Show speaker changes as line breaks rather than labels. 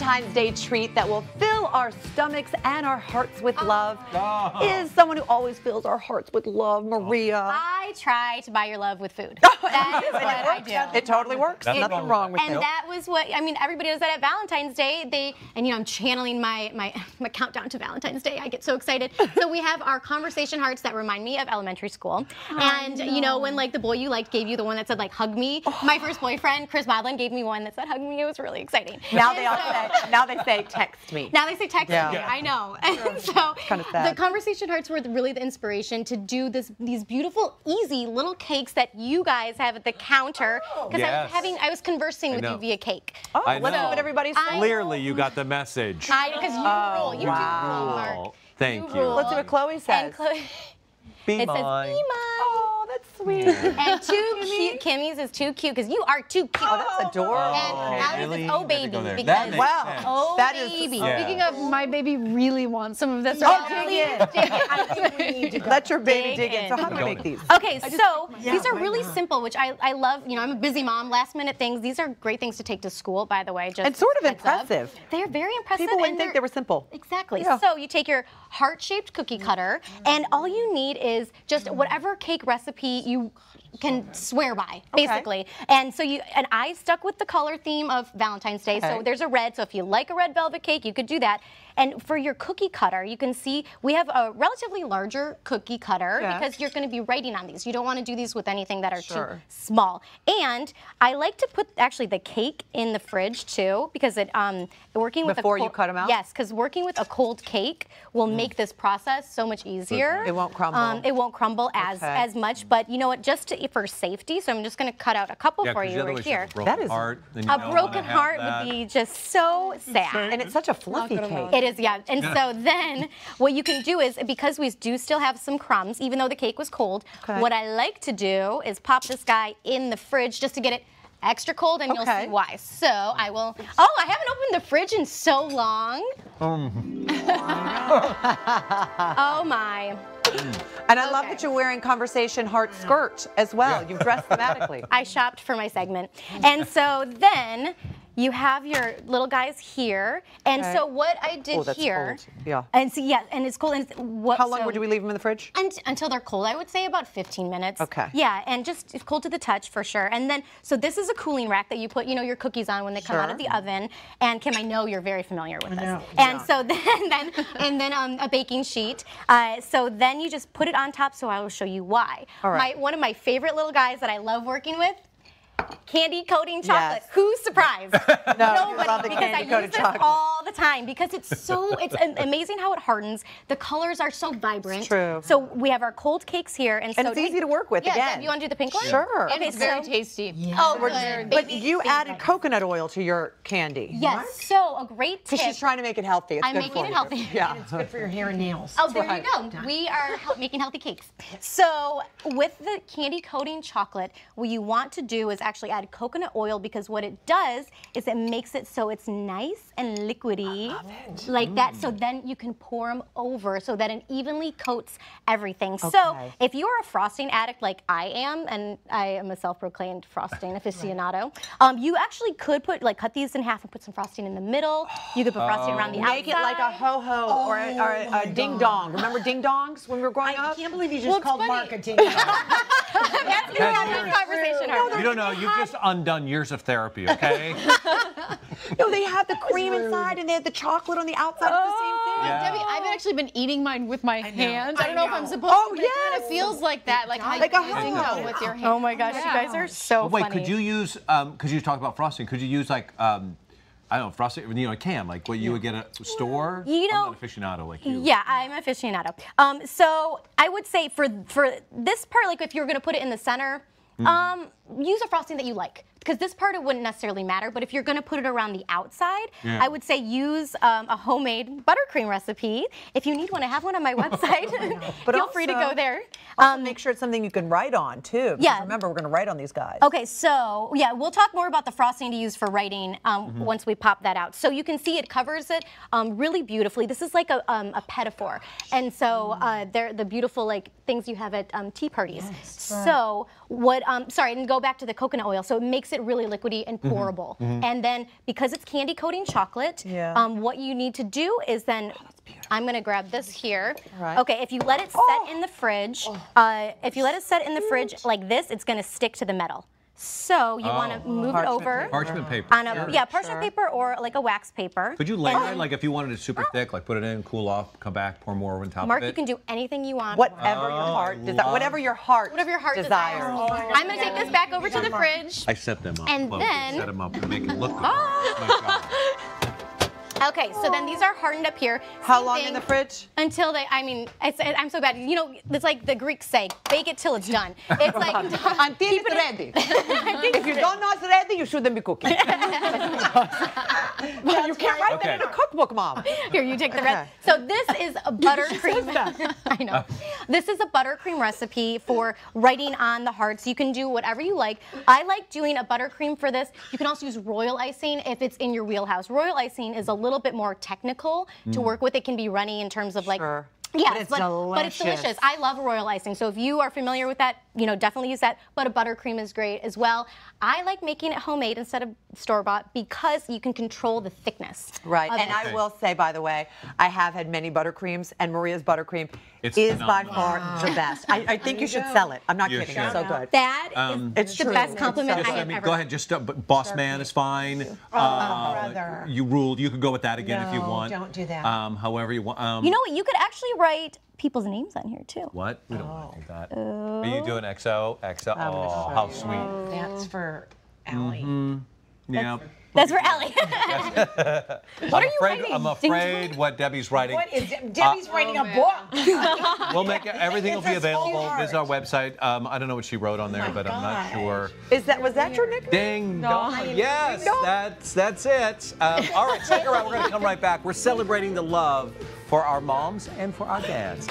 Valentine's Day treat that will fill our stomachs and our hearts with love is someone who always fills our hearts with love, Maria.
I try to buy your love with food.
That is
what I do.
It totally works.
That's
Nothing wrong with it.
And that was what, I mean, everybody does that at Valentine's Day. And you know, I'm channeling my countdown to Valentine's Day. I get so excited. So we have our conversation hearts that remind me of elementary school. And you know, when like the boy you liked gave you the one that said like hug me. My first boyfriend, Chris Bodlin, gave me one that said hug me. It was really exciting.
Now they say text me.
Now they say text me. I know. And so
kind of sad.
The conversation hearts were really the inspiration to do these beautiful, easy little cakes that you guys have at the counter. Because I was conversing with you via cake.
Oh, let's see what everybody's saying.
Clearly, you got the message.
Because you rule. You do rule, Mark.
Thank you.
Let's see what Chloe says.
And Chloe,
Be
it
mine.
says, be mine.
Oh, that's sweet.
And too cute. Kimmy's is too cute because you are too cute.
Oh, that's adorable.
And Allie's
really?
is oh
Had to
baby
go there.
because
That makes sense.
oh
That is-
baby.
Yeah.
Speaking of, my baby really wants some of this.
Oh, dig in.
I think we need to go.
Let your baby
Dig
dig in.
in.
So how do we make these?
Okay, so these are really simple, which I love. You know, I'm a busy mom. Last minute things. These are great things to take to school, by the way. Just
And sort of
heads up.
impressive.
They're very impressive.
People wouldn't
and
think they were simple.
Exactly.
Yeah.
So you take your heart-shaped cookie cutter, and all you need is just whatever cake recipe you can swear by, basically. And so I stuck with the color theme of Valentine's Day. So there's a red. So if you like a red velvet cake, you could do that. And for your cookie cutter, you can see we have a relatively larger cookie cutter because you're going to be writing on these. You don't want to do these with anything that are too small. And I like to put actually the cake in the fridge too because working with
Before you cut them out?
Yes, because working with a cold cake will make this process so much easier.
It won't crumble.
It won't crumble as much. But you know what? Just for safety, so I'm just going to cut out a couple for you right here.
That is
A broken heart would be just so sad.
And it's such a fluffy cake.
It is, yeah. And so then what you can do is, because we do still have some crumbs, even though the cake was cold, what I like to do is pop this guy in the fridge just to get it extra cold, and you'll see why. So I will, I haven't opened the fridge in so long. Oh my.
And I love that you're wearing Conversation Heart skirt as well. You've dressed thematically.
I shopped for my segment. And so then you have your little guys here. And so what I did here.
Cold. Yeah.
And so, and it's cold. And
How long would we leave them in the fridge?
Until they're cold. I would say about 15 minutes.
Okay.
Yeah, and just it's cold to the touch for sure. And then, so this is a cooling rack that you put, your cookies on when they come out of the oven. And Kim, I know you're very familiar with this. And so then, a baking sheet. So then you just put it on top. So I will show you why.
All right.
One of my favorite little guys that I love working with. Candy coating chocolate. Who's surprised? Nobody, because I use this all the time because it's amazing how it hardens. The colors are so vibrant.
It's true.
So we have our cold cakes here, and
it's easy to work with.
Yeah,
again.
Deb, you want to do the pink one?
Sure.
And it's very tasty.
Yeah. Oh, good.
But you added coconut oil to your candy.
Yes. So a great tip.
Because she's trying to make it healthy. It's
I'm
good
making
for
it
you.
healthy.
Yeah.
It's good for your hair and nails.
Oh, there you go. We are making healthy cakes. So with the candy coating chocolate, what you want to do is actually add coconut oil, because what it does is it makes it so it's nice and liquidy like that. So then you can pour them over so that it evenly coats everything. So if you're a frosting addict like I am, and I am a self-proclaimed frosting aficionado, you actually could cut these in half and put some frosting in the middle. You could put frosting around the outside.
Make it like a ho-ho or a ding-dong. Remember ding-dongs when we were growing up?
I can't believe you just called Mark a ding-dong.
That's because we had this conversation earlier.
You don't know. You've just undone years of therapy, okay?
No, they have the cream inside and they have the chocolate on the outside. It's the same thing.
Yeah.
Debbie, I've actually been eating mine with my hands. I don't know if I'm supposed
Oh,
to, but it kind of feels like that, like how
Like
you
a
do
ho-ho.
with your hands.
Oh my gosh, you guys are so
Wait,
funny.
could you use, because you talked about frosting, could you use like, I don't know, frosting, a can, like what you would get at a store?
You know,
I'm not an aficionado like you.
Yeah, I'm an aficionado. So I would say for this part, like if you're going to put it in the center, use a frosting that you like. Because this part, it wouldn't necessarily matter, but if you're going to put it around the outside, I would say use a homemade buttercream recipe. If you need one, I have one on my website.
But
feel free to go there.
Also make sure it's something you can write on, too. Because remember, we're going to write on these guys.
Okay, so, yeah, we'll talk more about the frosting to use for writing once we pop that out. So you can see it covers it really beautifully. This is like a pedophore. And so they're the beautiful, like, things you have at tea parties. Yes, so what, sorry, and go back to the coconut oil. So it makes it it really liquidy and pourable. And then because it's candy coating chocolate, what you need to do is then, I'm gonna grab this here.
Right.
Okay, if you let it set in the fridge, like this, it's gonna stick to the metal. So you want to move it over
Parchment paper.
on a parchment paper or like a wax paper.
Could you layer it, like if you wanted it super thick, like put it in, cool off, come back, pour more over on top
Mark,
of it?
you can do anything you want.
Whatever your heart desires. Whatever your heart desires.
I'm gonna take this back over to the fridge.
I set them up.
And
Close
then-
it, set them up and make it look good. My God.
Okay, so then these are hardened up here.
How
Same
long
thing
in the fridge?
Until they, I mean, I'm so bad. You know, it's like the Greeks say, bake it till it's done. It's like,
Until it's ready. If you don't know it's ready, you shouldn't be cooking. You can't write that in a cookbook, Mom.
Here, you take the rest. So this is a buttercream. I know. This is a buttercream recipe for writing on the hearts. You can do whatever you like. I like doing a buttercream for this. You can also use royal icing if it's in your wheelhouse. Royal icing is a little bit more technical to work with. It can be runny in terms of like.
Sure.
Yeah,
But it's delicious.
I love royal icing. So if you are familiar with that, you know, definitely use that. But a buttercream is great as well. I like making it homemade instead of store-bought because you can control the thickness.
Right,
of
and
it.
I will say, by the way, I have had many buttercreams, and Maria's buttercream
It's
is by
phenomenal.
far the best. I think you should sell it. I'm not
You
kidding.
should.
It's so good.
That
It's
is the
true.
best compliment
Just,
I have ever.
go ahead, just Boss Man is fine.
brother.
You ruled. You could go with that again if you
No,
want.
don't do that.
However you want.
You know what? You could actually write people's names on here too.
What? We don't want to do that. Are you doing XO? XO. Oh, how sweet.
That's for Allie.
Yeah.
That's for Ellie.
What are you writing? I'm afraid what Debbie's writing.
What is Debbie's writing a book?
We'll make it. Everything will be
It's a
available.
sweetheart.
Visit our website. I don't know what she wrote on there, but I'm not sure.
Was that your nickname?
Ding dong. Yes, that's it. All right, stick around. We're going to come right back. We're celebrating the love for our moms and for our dads.